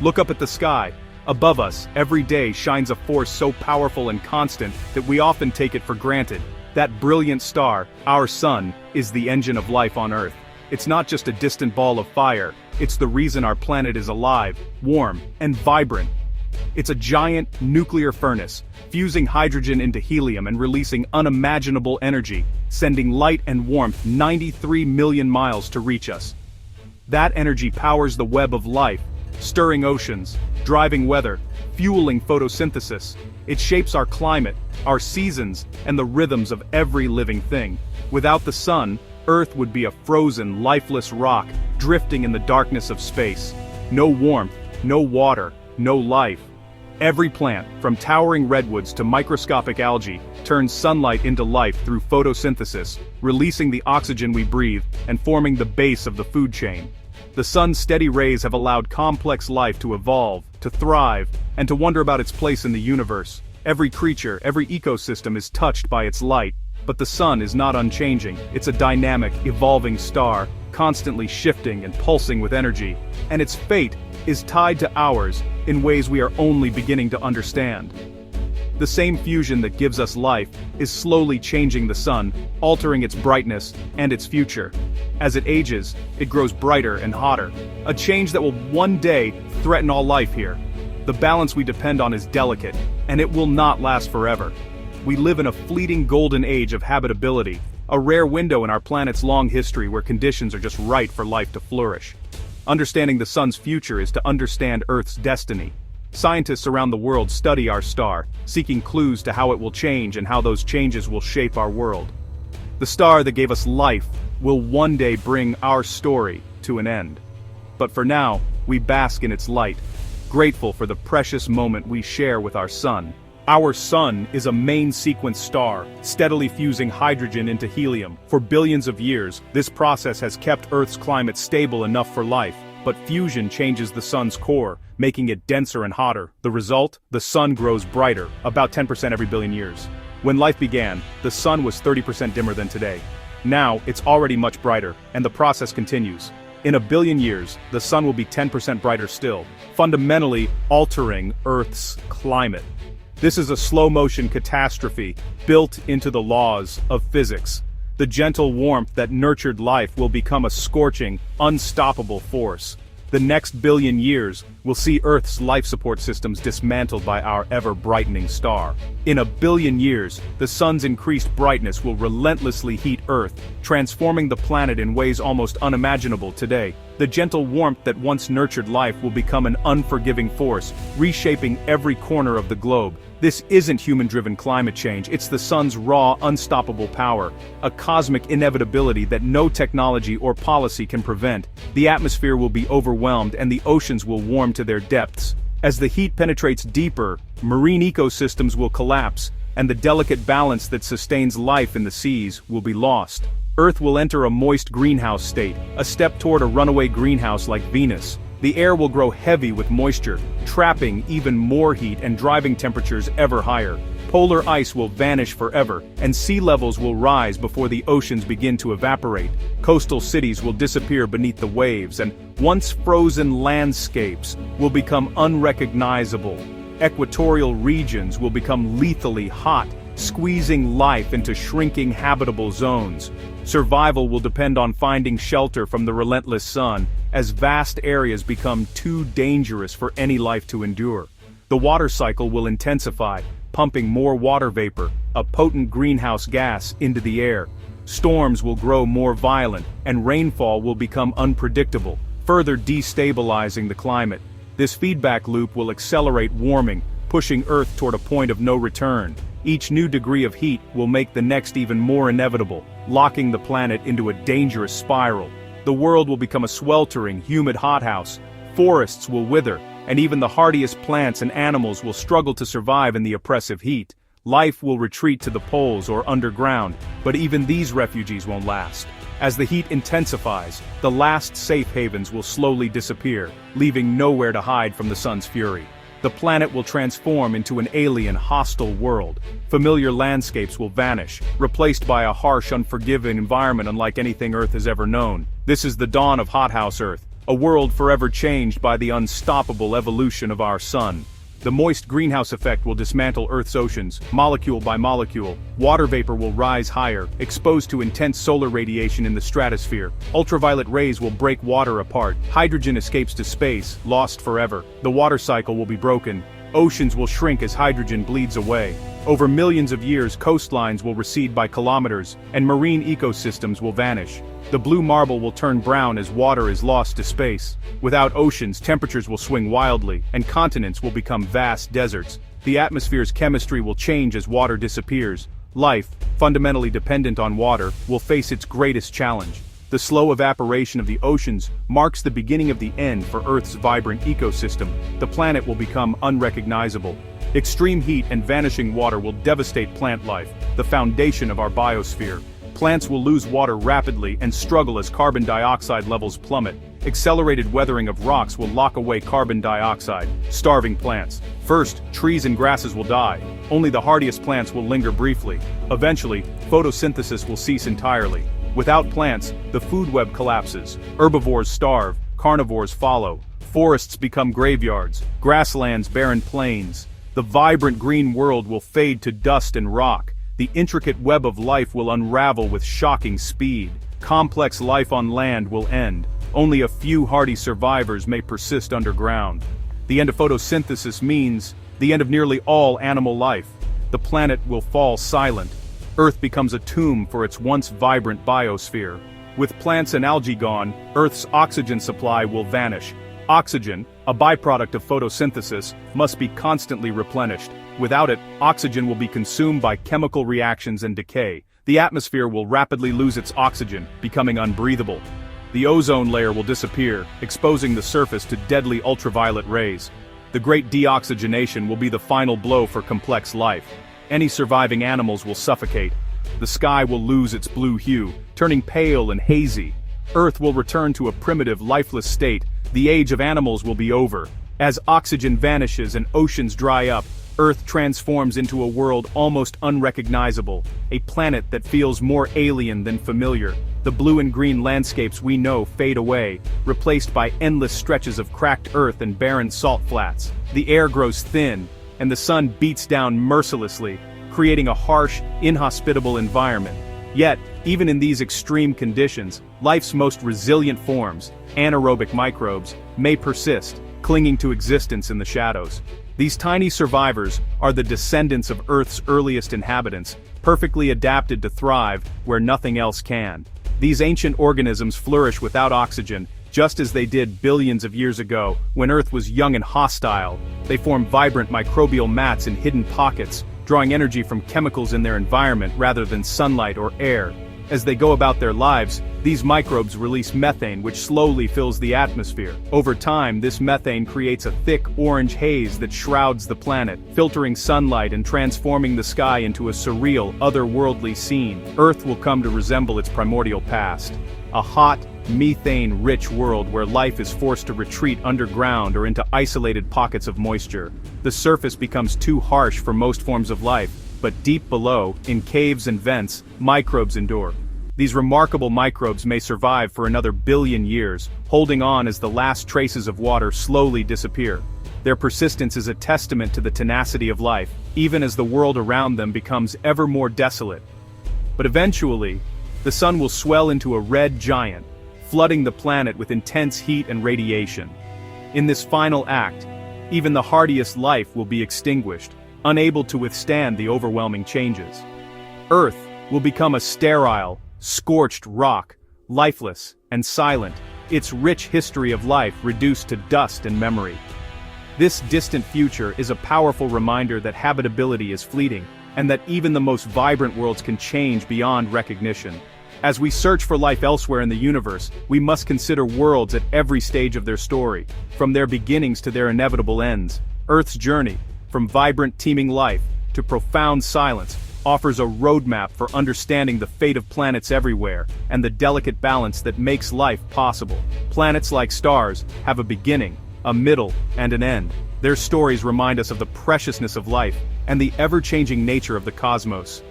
Look up at the sky. Above us, every day shines a force so powerful and constant that we often take it for granted. That brilliant star, our sun, is the engine of life on Earth. It's not just a distant ball of fire, it's the reason our planet is alive, warm, and vibrant. It's a giant nuclear furnace, fusing hydrogen into helium and releasing unimaginable energy, sending light and warmth 93 million miles to reach us. That energy powers the web of life, stirring oceans, driving weather, fueling photosynthesis. It shapes our climate, our seasons, and the rhythms of every living thing. Without the sun, Earth would be a frozen, lifeless rock, drifting in the darkness of space. No warmth, no water, no life. Every plant, from towering redwoods to microscopic algae, turns sunlight into life through photosynthesis, releasing the oxygen we breathe and forming the base of the food chain. The sun's steady rays have allowed complex life to evolve, to thrive, and to wonder about its place in the universe. Every creature, every ecosystem is touched by its light, but the sun is not unchanging. It's a dynamic, evolving star, constantly shifting and pulsing with energy, and its fate is tied to ours in ways we are only beginning to understand. The same fusion that gives us life is slowly changing the sun, altering its brightness and its future. As it ages, it grows brighter and hotter, a change that will one day threaten all life here. The balance we depend on is delicate, and it will not last forever. We live in a fleeting golden age of habitability, a rare window in our planet's long history where conditions are just right for life to flourish. Understanding the sun's future is to understand Earth's destiny. Scientists around the world study our star, seeking clues to how it will change and how those changes will shape our world. The star that gave us life will one day bring our story to an end. But for now, we bask in its light, grateful for the precious moment we share with our sun. Our sun is a main sequence star, steadily fusing hydrogen into helium. For billions of years, this process has kept Earth's climate stable enough for life. But fusion changes the sun's core, making it denser and hotter. The result? The sun grows brighter, about 10% every billion years. When life began, the sun was 30% dimmer than today. Now, it's already much brighter, and the process continues. In a billion years, the sun will be 10% brighter still, fundamentally altering Earth's climate. This is a slow-motion catastrophe built into the laws of physics. The gentle warmth that nurtured life will become a scorching, unstoppable force. The next billion years will see Earth's life support systems dismantled by our ever-brightening star. In a billion years, the sun's increased brightness will relentlessly heat Earth, transforming the planet in ways almost unimaginable today. The gentle warmth that once nurtured life will become an unforgiving force, reshaping every corner of the globe. This isn't human-driven climate change, it's the sun's raw, unstoppable power, a cosmic inevitability that no technology or policy can prevent. The atmosphere will be overwhelmed and the oceans will warm to their depths. As the heat penetrates deeper, marine ecosystems will collapse, and the delicate balance that sustains life in the seas will be lost. Earth will enter a moist greenhouse state, a step toward a runaway greenhouse like Venus. The air will grow heavy with moisture, trapping even more heat and driving temperatures ever higher. Polar ice will vanish forever, and sea levels will rise before the oceans begin to evaporate. Coastal cities will disappear beneath the waves, and once frozen landscapes will become unrecognizable. Equatorial regions will become lethally hot, squeezing life into shrinking habitable zones. Survival will depend on finding shelter from the relentless sun, as vast areas become too dangerous for any life to endure. The water cycle will intensify, pumping more water vapor, a potent greenhouse gas, into the air. Storms will grow more violent, and rainfall will become unpredictable, further destabilizing the climate. This feedback loop will accelerate warming, pushing Earth toward a point of no return. Each new degree of heat will make the next even more inevitable, locking the planet into a dangerous spiral. The world will become a sweltering, humid hothouse. Forests will wither, and even the hardiest plants and animals will struggle to survive in the oppressive heat. Life will retreat to the poles or underground, but even these refugees won't last. As the heat intensifies, the last safe havens will slowly disappear, leaving nowhere to hide from the sun's fury. The planet will transform into an alien, hostile world. Familiar landscapes will vanish, replaced by a harsh, unforgiving environment unlike anything Earth has ever known. This is the dawn of hothouse Earth, a world forever changed by the unstoppable evolution of our sun. The moist greenhouse effect will dismantle Earth's oceans, molecule by molecule. Water vapor will rise higher, exposed to intense solar radiation in the stratosphere. Ultraviolet rays will break water apart. Hydrogen escapes to space, lost forever. The water cycle will be broken. Oceans will shrink as hydrogen bleeds away. Over millions of years, coastlines will recede by kilometers, and marine ecosystems will vanish. The blue marble will turn brown as water is lost to space. Without oceans, temperatures will swing wildly, and continents will become vast deserts. The atmosphere's chemistry will change as water disappears. Life, fundamentally dependent on water, will face its greatest challenge. The slow evaporation of the oceans marks the beginning of the end for Earth's vibrant ecosystem. The planet will become unrecognizable. Extreme heat and vanishing water will devastate plant life, the foundation of our biosphere. Plants will lose water rapidly and struggle as carbon dioxide levels plummet. Accelerated weathering of rocks will lock away carbon dioxide, starving plants. First, trees and grasses will die. Only the hardiest plants will linger briefly. Eventually, photosynthesis will cease entirely. Without plants, the food web collapses. Herbivores starve, carnivores follow. Forests become graveyards, grasslands barren plains. The vibrant green world will fade to dust and rock. The intricate web of life will unravel with shocking speed. Complex life on land will end. Only a few hardy survivors may persist underground. The end of photosynthesis means the end of nearly all animal life. The planet will fall silent. Earth becomes a tomb for its once vibrant biosphere. With plants and algae gone, Earth's oxygen supply will vanish. Oxygen, a byproduct of photosynthesis, must be constantly replenished. Without it, oxygen will be consumed by chemical reactions and decay. The atmosphere will rapidly lose its oxygen, becoming unbreathable. The ozone layer will disappear, exposing the surface to deadly ultraviolet rays. The great deoxygenation will be the final blow for complex life. Any surviving animals will suffocate. The sky will lose its blue hue, turning pale and hazy. Earth will return to a primitive, lifeless state. The age of animals will be over. As oxygen vanishes and oceans dry up, Earth transforms into a world almost unrecognizable, a planet that feels more alien than familiar. The blue and green landscapes we know fade away, replaced by endless stretches of cracked earth and barren salt flats. The air grows thin, and the sun beats down mercilessly, creating a harsh, inhospitable environment. Yet, even in these extreme conditions, life's most resilient forms, anaerobic microbes, may persist, clinging to existence in the shadows. These tiny survivors are the descendants of Earth's earliest inhabitants, perfectly adapted to thrive where nothing else can. These ancient organisms flourish without oxygen, just as they did billions of years ago, when Earth was young and hostile. They form vibrant microbial mats in hidden pockets, drawing energy from chemicals in their environment rather than sunlight or air. As they go about their lives, these microbes release methane, which slowly fills the atmosphere. Over time, this methane creates a thick orange haze that shrouds the planet, filtering sunlight and transforming the sky into a surreal, otherworldly scene. Earth will come to resemble its primordial past. A hot, methane-rich world where life is forced to retreat underground or into isolated pockets of moisture. The surface becomes too harsh for most forms of life, but deep below, in caves and vents, microbes endure. These remarkable microbes may survive for another billion years, holding on as the last traces of water slowly disappear. Their persistence is a testament to the tenacity of life, even as the world around them becomes ever more desolate. But eventually, the sun will swell into a red giant, flooding the planet with intense heat and radiation. In this final act, even the hardiest life will be extinguished, unable to withstand the overwhelming changes. Earth will become a sterile, scorched rock, lifeless and silent, its rich history of life reduced to dust and memory. This distant future is a powerful reminder that habitability is fleeting, and that even the most vibrant worlds can change beyond recognition. As we search for life elsewhere in the universe, we must consider worlds at every stage of their story, from their beginnings to their inevitable ends. Earth's journey, from vibrant teeming life to profound silence, offers a roadmap for understanding the fate of planets everywhere and the delicate balance that makes life possible. Planets, like stars, have a beginning, a middle, and an end. Their stories remind us of the preciousness of life and the ever-changing nature of the cosmos.